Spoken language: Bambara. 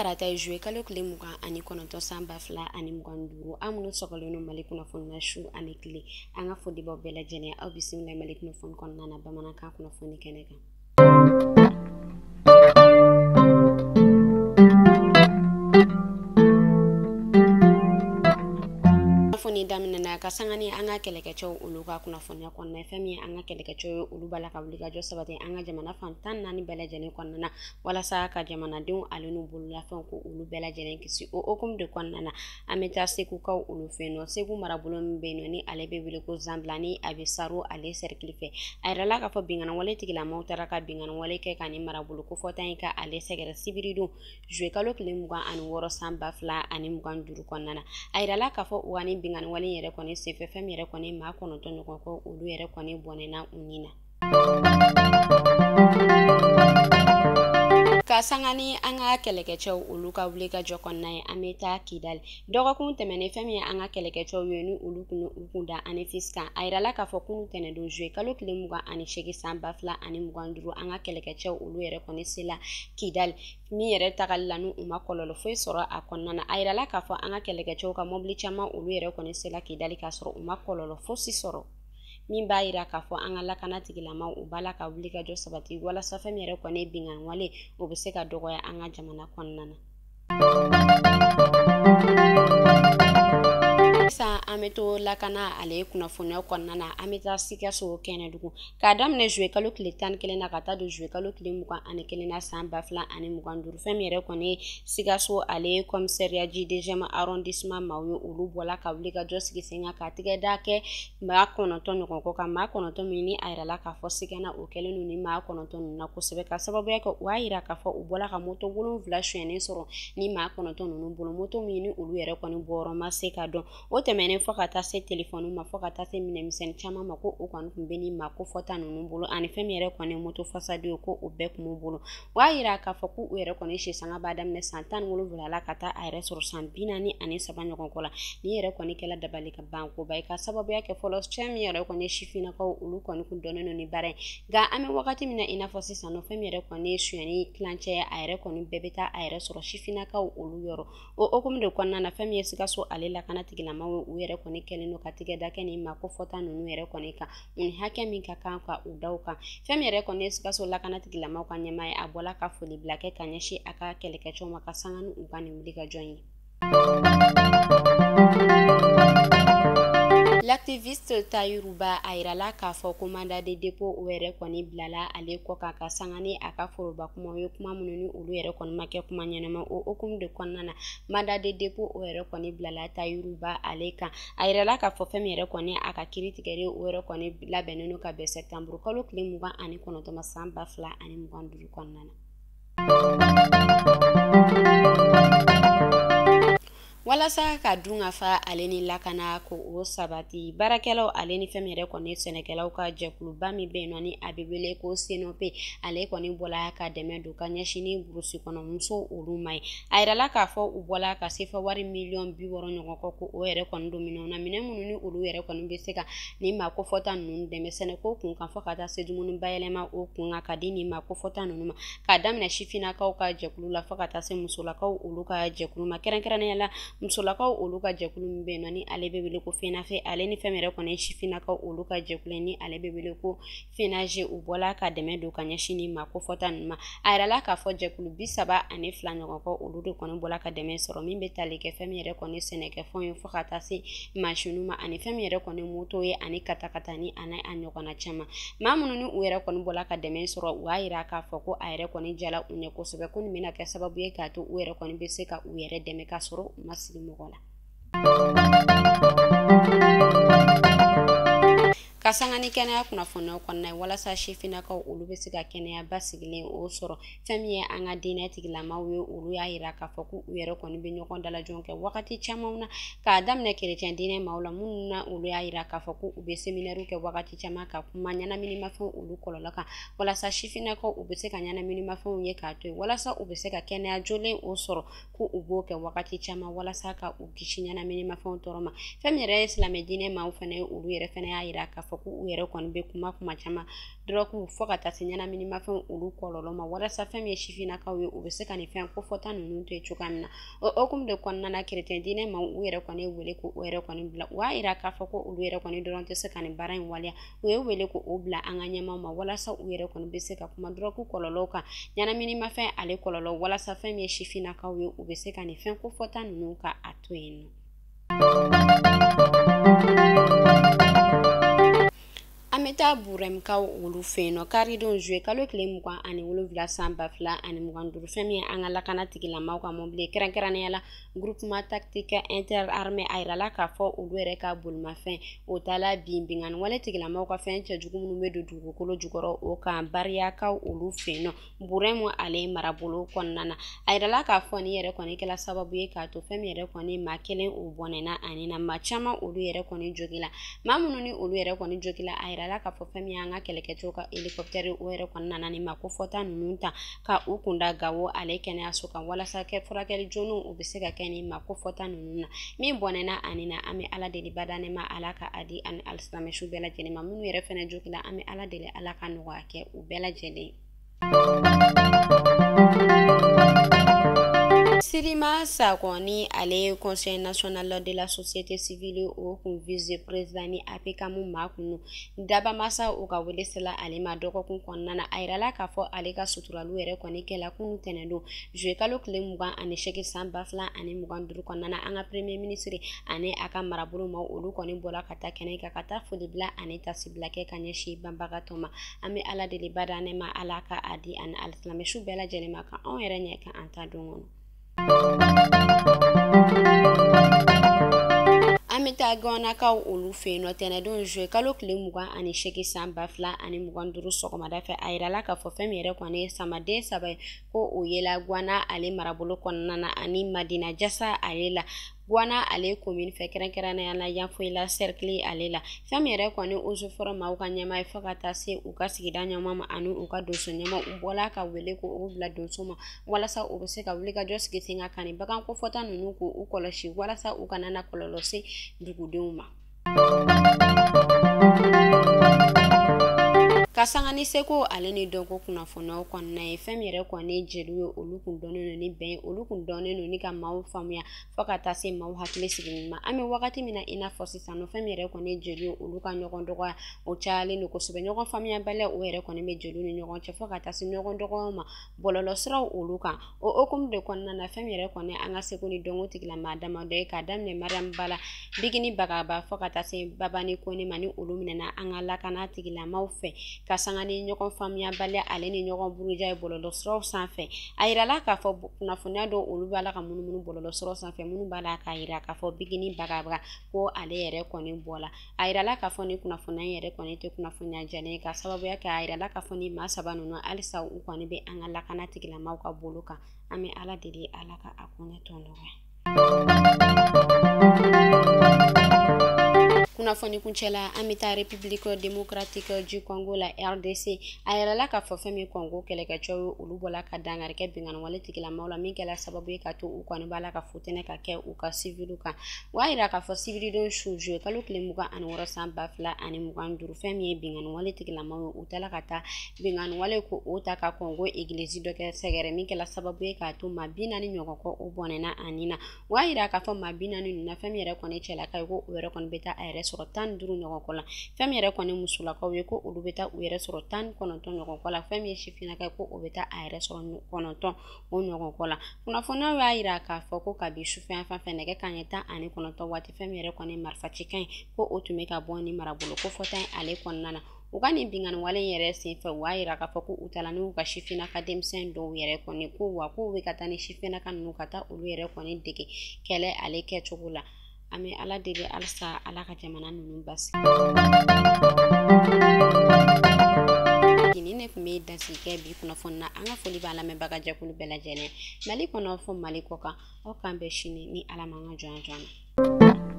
tarata ye joué kalo kile mugan ani kɔnɔntɔn san 2025 an minnu sɔgɔlen Mali kunnafoni na su ani kile an ka foli b'aw bɛɛ lajɛlen aw bisimila Mali kunnafoni kɔnɔna na bamanankan kunnafoni kɛnɛ kan. Kunnafoni daminɛna ka sanga ni an ka kɛlɛkɛcɛw olu ka kunnafoniya kɔnɔna fɛn min an ka kɛlɛkɛcɛw ye olu bala ka wuli ka jɔ sabati an ka jamana fan 14 bɛɛ lajɛlen kɔnɔna walasa ka jamanadenw ale n'u bololafɛnw ko olu bɛɛ lajɛlen kisi o hukumu de kɔnɔna an bɛ taa Segukaw olu fɛ yen nɔ Segu marabolo min bɛ yen nɔ ni ale bɛ wele ko Zanbila ni a bɛ Saro ale cercle fɛ a yirala k'a fɔ bingani wale tigilamaw taara ka bingani wale kɛ ka ni marabolo ko fɔta in ka ale sɛgɛrɛ sibiri don juillet kalo tile 26 san 2025 kɔnɔna a yirala k'a fɔ u ani bingani wale yɛrɛ kɔni senfɛ fɛn yɛrɛ kɔni maa 9 ɲɔgɔn kɔ olu yɛrɛ kɔni bɔnɛna u ni na. Ka sanga ni an ka kɛlɛkɛcɛw olu ka wuli ka jɔ kɔnɔna ye an bɛ taa Kidali dɔgɔkun tɛmɛnen fɛn min an ka kɛlɛkɛcɛw ye ni olu kun da ani fiskan a yirala k'a fɔ kunu tɛnɛ don juillet kalo tile 28 san 2025 an ka kɛlɛkɛcɛw olu yɛrɛ kɔni sela Kidali min yɛrɛ tagali la n'u ma kɔlɔlɔ foyi sɔrɔ a kɔnɔna na a yirala k'a fɔ an ka kɛlɛkɛcɛw ka mobili caman olu yɛrɛ kɔni sela Kidali k'a sɔrɔ u ma kɔlɔlɔ fosi sɔrɔ min b'a yira k'a fɔ an ka lakana tigilamaw u b'a la ka wuli ka jɔ sabati walasa fɛn yɛrɛ kɔni bingani wale o bɛ se ka dɔgɔya an ka jamana kɔnɔna na. Sisan an bɛ to lakana ale kunnafoniya kɔnɔna na an bɛ taa Sikaso Kɛnɛdugu k'a daminɛ juillet kalo tile 11 na ka taa don juillet kalo tile 21 na san 2025 fɛn min yɛrɛ kɔni Sikaso ale commissariat ji 2e arrondissement maaw ye olu bɔla ka wuli ka jɔ sigi sen kan ka tigɛda kɛ maa 9 ɲɔgɔn kɔ ka maa 9 min ni a yirala k'a fɔ sigana o kɛlen don ni maa 9 ninnu na kosɛbɛ ka sababuya kɛ u y'a yira k'a fɔ u bɔla ka moto 7 suyɛnen sɔrɔ ni maa 9 ninnu bolo moto min ni olu yɛrɛ kɔni bɔyɔrɔ ma se ka dɔn o tɛmɛnen fɔ ka taa se téléphone ma fɔ ka taa se minɛnmisɛnnin caman ma ko o kɔni tun bɛ ni maa ko fɔta ninnu bolo ani fɛn min yɛrɛ kɔni moto fasadi ye ko o bɛɛ kun b'u bolo o y'a yira k'a fɔ ko u yɛrɛ kɔni si sanga b'a daminɛ san 17 la ka taa a yɛrɛ sɔrɔ san 43 ɲɔgɔn kɔ la ni yɛrɛ kɔni kɛla dabali ka ban koba ka sababuya kɛ fɔlɔ cɛ min yɛrɛ kɔni sifinnakaw olu kɔni kun dɔnnen don ni baara ye nka an bɛ wagati min na i n'a fɔ sisan nɔ fɛn min yɛrɛ kɔni suyɛnni tilancɛ ye a yɛrɛ kɔni bɛɛ bɛ taa a yɛrɛ sɔrɔ sifinnakaw olu yɔrɔ o hukumu de kɔnɔna na fɛn min ye Sikaso ale lakana tigilamaw u yɛrɛ kɔni kɛlen don ka tigɛda kɛ ni maa ko fɔta ninnu yɛrɛ kɔni kan u ni hakɛ min ka kan ka u daw kan fɛn min yɛrɛ kɔni Sikaso lakana tigilamaw ka ɲɛmaa ye a bɔla ka foli bila kɛ ka ɲɛsin a ka kɛlɛkɛcɛw ma ka sanga ni u ka nin wuli ka jɔ ye. L'activiste Tayiruba a yirala k'a fɔ ko mandat de dépôt o yɛrɛ kɔni bilala ale kɔ kan ka sanga ni a ka foroba kumaw ye kuma minnu ni olu yɛrɛ kɔni ma kɛ kuma ɲɛnama o hukumu de kɔnɔna na mandat de dépôt o yɛrɛ kɔni bilala Tayiruba ale kan a yirala k'a fɔ fɛn min yɛrɛ kɔni a ka kiiri tigɛlen o yɛrɛ kɔni labɛnnen don ka bɛn septembre kalo tile 29 san 2025 kɔnɔna na. Walasa ka dun ka fa ale ni lakana ko o sabati baarakɛlaw ale ni fɛn yɛrɛ kɔni sɛnɛkɛlaw ka jɛkuluba min bɛ yen nɔ ni a bɛ wele ko Senope ale kɔni bɔla ka dɛmɛ don ka ɲɛsin ni burusi kɔnɔ muso olu ma ye a yirala k'a fɔ u bɔla ka sefa wari miliyɔn 60 ɲɔgɔn kɔ ko o yɛrɛ kɔni don minɛnw na minɛn minnu ni olu yɛrɛ kɔni bɛ se ka ni maa ko fɔta ninnu dɛmɛ sɛnɛko kun kan fɔ ka taa se dumuni bayɛlɛma o kun kan ka di ni maa ko fɔta ninnu ma k'a daminɛ sifinnakaw ka jɛkulu la fɔ ka taa se musolakaw olu ka jɛkulu ma kɛrɛnkɛrɛnnenya la musolakaw olu ka jɛkulu min bɛ yen nɔ ni ale bɛ wele ko FENAFE ale ni fɛn yɛrɛ kɔni sifinnakaw olu ka jɛkulu ni ale bɛ wele ko FENAGE u bɔla ka dɛmɛ don ka ɲɛsin ni maa ko fɔta ninnu ma a yirala k'a fɔ jɛkulu 32 ɲɔgɔn kɔ olu de kɔni bɔla ka dɛmɛ sɔrɔ min bɛ tali kɛ fɛn min yɛrɛ kɔni sɛnɛkɛfɛnw ye fɔ ka taa se mansiniw ma ani fɛn min yɛrɛ kɔni moto ye ani katakata ni a ɲɔgɔnna caman maa minnu ni u yɛrɛ kɔni bɔla ka dɛmɛ sɔrɔ u y'a yira k'a fɔ ko a yɛrɛ kɔni jala u ɲɛ kosɛbɛ ko nin bɛna kɛ sababu ye k'a to u yɛrɛ kɔni bɛ se ka u yɛrɛ dɛmɛ ka sɔrɔ u ma sigi mɔgɔ la. Ka sanga ni kɛnɛya kunnafoniyaw kɔnɔna ye walasa sifinnakaw olu bɛ se ka kɛnɛya basigilen o sɔrɔ fɛn min ye an ka diinɛ tigilamaw ye olu y'a yira k'a fɔ ko u yɛrɛ kɔni bɛ ɲɔgɔn dalajɔ kɛ wagati camanw na k'a daminɛ kerecɛn diinɛ maaw la minnu na olu y'a yira k'a fɔ ko u bɛ séminaire kɛ wagati caman ka kuma ɲɛnaminimafɛnw olu kɔlɔlɔ kan walasa sifinnakaw u bɛ se ka ɲɛnaminimafɛnw ye k'a to yen walasa u bɛ se ka kɛnɛya jolen o sɔrɔ ko u b'o kɛ wagati caman walasa ka u kisi ɲɛnaminimafɛnw tɔɔrɔ ma fɛn min yɛrɛ ye silamɛ diinɛ maaw fana ye olu yɛrɛ fana y'a yira k'a fɔ ko u yɛrɛ kɔni bɛ kuma caman dɔrɔku fo ka taa se ɲɛnaminimafɛn olu kɔlɔlɔ ma walasa fɛn min ye sifinnakaw ye u bɛ se ka nin fɛn kofɔta ninnu to yen cogoya min na o hokumu de kɔnɔna na chrétien diinɛ ma u yɛrɛ kɔni wele ko u yɛrɛ kɔni bila u y'a yira k'a fɔ ko olu yɛrɛ kɔni dɔrɔn tɛ se ka nin baara in waleya u ye wele ko o bila an ka ɲɛmaw ma walasa u yɛrɛ kɔni bɛ se ka kuma dɔrɔku kɔlɔlɔw kan ɲɛnaminimafɛn ale kɔlɔlɔ walasa fɛn min ye sifinnakaw ye u bɛ se ka nin fɛn kofɔta ninnu ka a to yen nɔ. An bɛ taa Burɛmkaw olu fɛ yen nɔ karidenw juye kalo tile 27 san 2025 fɛn min ye an ka lakana tigilamaw ka mobili kɛrɛnkɛrɛnnenya la groupement tactique interarmé a yirala k'a fɔ olu yɛrɛ ka bolimafɛn o taala binni wale tigilamaw ka fɛn cɛjugu minnu bɛ don dugukolo jukɔrɔ o kan bariyakaw olu fɛ yen nɔ Burɛmu ale marabolo kɔnɔna na a yirala k'a fɔ ni yɛrɛ kɔni kɛla sababu ye k'a to fɛn min yɛrɛ kɔni maa kelen o bɔnɛna ani na maa caman olu yɛrɛ kɔni jogila maa minnu ni olu yɛrɛ kɔni jogila a yirala k'a fɔ fɛn min an ka kɛlɛkɛcɛw ka hélicoptère o yɛrɛ kɔni nana ni maa kofɔta ninnu ta ka u kunda Gawo ale kɛnɛyaso kan walasa furakɛli joona u bɛ se ka kɛ ni maa kofɔta ninnu na min bɔnɛna ani na an bɛ Ala deli badane ma Ala ka adi ani alisilamɛsu bɛɛ lajɛlen ma minnu yɛrɛ fɛnɛ jogila an bɛ Ala deli Ala ka nɔgɔya kɛ u bɛɛ lajɛlen. Sirima Sakoni ale conseil national de la société civile o kun vice-président ni APCAM makunu daba masa o ka wele sela ale ma dɔgɔkun kɔnɔna na a yirala k'a fɔ ale ka suturalu yɛrɛ kɔni kɛla kunu tɛnɛndon juillet kalo tile 28 san 2025 kɔnɔna na an ka premier ministre ani a ka marabolo ma olu kɔni bɔla ka taa kɛnɛ kan ka taa foli bila ani tasibila kɛ ka ɲɛsin banbagatɔ ma an bɛ Ala deli badane ma Ala ka adi ani alisilamɛsu bɛɛ lajɛlen ma ka anw yɛrɛ ɲɛ ka an ta don kɔnɔ. An bɛ taa Gɔnakaw olu fɛ yen nɔ tɛnɛndon juillet kalo tile 28 san 2025 sɔgɔmada fɛ a yirala k'a fɔ fɛn min yɛrɛ kɔni ye samaden 3 ye ko o yela Guana ale marabolo kɔnɔna na ani Madina Jasa ale la Guana ale commune fɛ kɛrɛnkɛrɛnnenya la Yanfoyila cercle ale la fɛn min yɛrɛ kɔni eaux et forêts maaw ka ɲɛmaa ye fo ka taa se u ka sigida ɲɛmaa ma ani u ka donso ɲɛmaa u bɔla ka wele ko u bila donso ma walasa u bɛ se ka wuli ka jɔ sigi sen kan ni bagan kofɔta ninnu ko u kɔlɔsi walasa u kana na kɔlɔlɔ se dugudenw ma. Ka sanga ni seko ale ni dɔnko kunnafoniyaw kɔnɔna ye fɛn min yɛrɛ kɔni jeliw ye olu kun dɔnnen don ni bɛn olu kun dɔnnen don ni ka maaw faamuya fo ka taa se maaw hakili sigili ma an bɛ wagati min na i n'a fɔ sisan nɔ fɛn min yɛrɛ kɔni jeliw ye olu ka ɲɔgɔn dɔgɔya o cayalen don kosɛbɛ ɲɔgɔn faamuyabaliya o yɛrɛ kɔni bɛ jeliw ni ɲɔgɔn cɛ fo ka taa se ɲɔgɔn dɔgɔyaw ma bɔlɔlɔ siraw olu kan o hokumu de kɔnɔna na fɛn min yɛrɛ kɔni an ka seko ni dɔnko tigilamaa damadɔ ye k'a daminɛ Mariam Bala Bigini Bagaba fo ka taa se Babani Kone ma ni olu minɛna an ka lakana tigilamaw fɛ ka sanga ni ɲɔgɔn faamuyabaliya ale ni ɲɔgɔn buruja ye bɔlɔlɔ siraw sanfɛ a yirala k'a fɔ kunnafoniya dɔw olu b'a la ka munumunu bɔlɔlɔ siraw sanfɛ minnu b'a la k'a yira k'a fɔ Bigini Bagaba ko ale yɛrɛ kɔni bɔla a yirala k'a fɔ ni kunnafoniya yɛrɛ kɔni tɛ kunnafoniya jalen ye ka sababuya kɛ a yirala k'a fɔ ni maa saba ninnu halisa u kɔni bɛ an ka lakana tigilamaw ka bolo kan an bɛ Ala deli Ala ka a ko ɲɛ tɔ nɔgɔya. Kunnafoni kuncɛla an bɛ taa République démocratique du Congo la RDC a yirala k'a fɔ fɛn min Congo kɛlɛkɛcɛw ye olu bɔla ka dankari kɛ binganiwale tigilamaw la min kɛla sababu ye ka to u kɔni b'a la ka futɛnɛ ka kɛ u ka civiliw kan o y'a yira k'a fɔ civilidon su juillet kalo tile 26 san 2025 fɛn min ye binganiwale tigilamaw ye u taala ka taa binganiwale ko o ta ka Congo église dɔ kɛ sɛgɛrɛ min kɛla sababu ye k'a to maa 40 ɲɔgɔn kɔ o bɔnɛna ani na o y'a yira k'a fɔ maa 40 ninnu na fɛn min yɛrɛ kɔni cɛlaka ye ko o yɛrɛ kɔni bɛ taa a yɛrɛ sɔrɔ 15 ɲɔgɔn kɔ la fɛn min yɛrɛ kɔni musolakaw ye ko olu bɛ taa u yɛrɛ sɔrɔ 19 ɲɔgɔn kɔ la fɛn min ye sifinnaka ye ko o bɛ taa a yɛrɛ sɔrɔ 9 o ɲɔgɔn kɔ la kunnafoniyaw y'a yira k'a fɔ ko kabi sufɛ fan fɛ nɛgɛ kanɲɛ 19 waati fɛn min yɛrɛ kɔni marifacikan ye ko o tun bɛ ka bɔ ni marabolo kofɔta ye ale kɔnɔna na u ka nin binganiwale yɛrɛ senfɛ u y'a yira k'a fɔ ko u taala n'u ka sifinnaka denmisɛn dɔw yɛrɛ kɔni ko wa k'u bɛ ka taa ni sifinnaka ninnu ka taa olu yɛrɛ kɔni dege kɛlɛ ale kɛcogo la an bɛ Ala deli halisa Ala ka jamana ninnu basigi. Nin ne tun bɛ dansigikɛ bi kunnafoni na an ka foli b'a lamɛnbaga jɛkulu bɛɛ lajɛlen Mali kɔnɔ fɔ Mali kɔ kan aw k'an bɛn sini ni Ala man ka jɔn na.